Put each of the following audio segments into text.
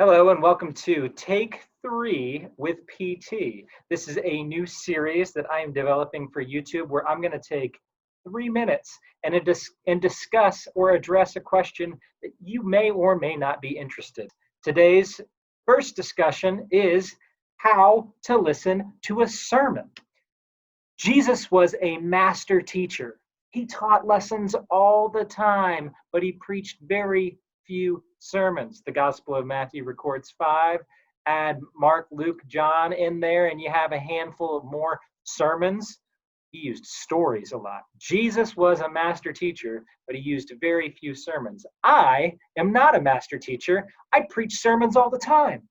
Hello and welcome to Take 3 with PT. This is a new series that I am developing for YouTube where I'm going to take 3 minutes and discuss or address a question that you may or may not be interested. Today's first discussion is how to listen to a sermon. Jesus was a master teacher. He taught lessons all the time, but he preached very few sermons. The Gospel of Matthew records 5. Add Mark, Luke, John in there, and you have a handful of more sermons. He used stories a lot. Jesus was a master teacher, but he used very few sermons. I am not a master teacher. I preach sermons all the time.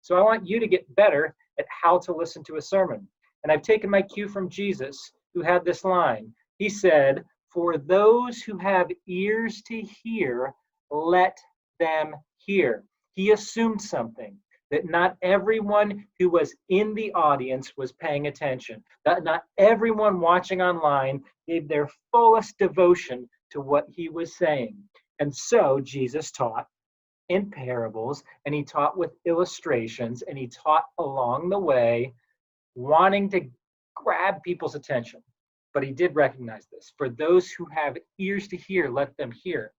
So I want you to get better at how to listen to a sermon. And I've taken my cue from Jesus, who had this line. He said, "For those who have ears to hear, let them hear." He assumed something, that not everyone who was in the audience was paying attention, that not everyone watching online gave their fullest devotion to what he was saying. And so Jesus taught in parables, and he taught with illustrations, and he taught along the way, wanting to grab people's attention. But he did recognize this. For those who have ears to hear, let them hear.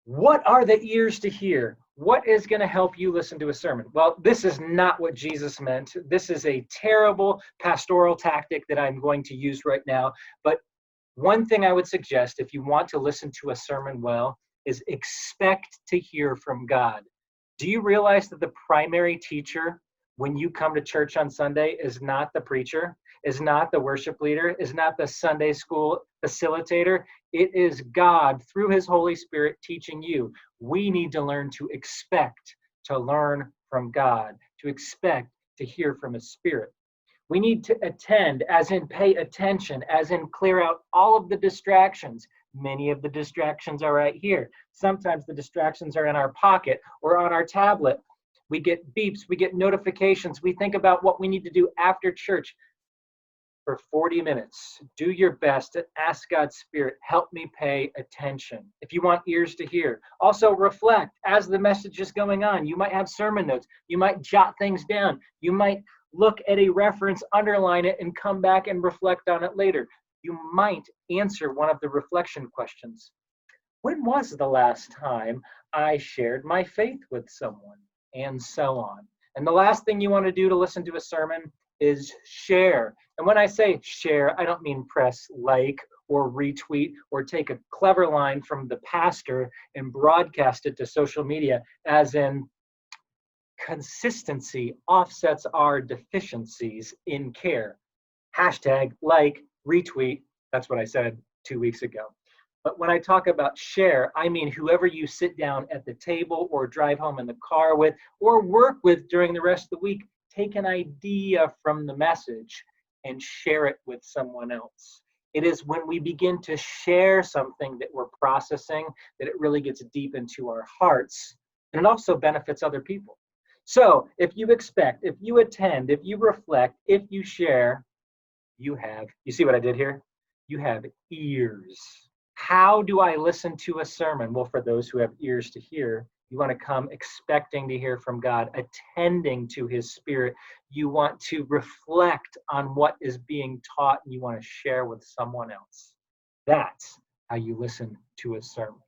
What are the ears to hear? What is going to help you listen to a sermon? Well, this is not what Jesus meant. This is a terrible pastoral tactic that I'm going to use right now. But one thing I would suggest, if you want to listen to a sermon well, is expect to hear from God. Do you realize that the primary teacher when you come to church on Sunday is not the preacher, is not the worship leader, is not the Sunday school facilitator? It is God through his Holy Spirit teaching you. We need to learn to expect to learn from God, to expect to hear from his Spirit. We need to attend, as in pay attention, as in clear out all of the distractions. Many of the distractions are right here. Sometimes the distractions are in our pocket or on our tablet. We get beeps, we get notifications. We think about what we need to do after church. For 40 minutes, do your best and ask God's Spirit, help me pay attention. If you want ears to hear, also reflect as the message is going on. You might have sermon notes. You might jot things down. You might look at a reference, underline it, and come back and reflect on it later. You might answer one of the reflection questions. When was the last time I shared my faith with someone? And so on. And the last thing you want to do to listen to a sermon is share. And when I say share, I don't mean press like or retweet or take a clever line from the pastor and broadcast it to social media, as in consistency offsets our deficiencies in care. Hashtag like, retweet. That's what I said 2 weeks ago. But when I talk about share, I mean whoever you sit down at the table or drive home in the car with or work with during the rest of the week, take an idea from the message and share it with someone else. It is when we begin to share something that we're processing that it really gets deep into our hearts, and it also benefits other people. So if you expect, if you attend, if you reflect, if you share, you see what I did here? You have ears. How do I listen to a sermon? Well, for those who have ears to hear, you want to come expecting to hear from God, attending to his Spirit. You want to reflect on what is being taught, and you want to share with someone else. That's how you listen to a sermon.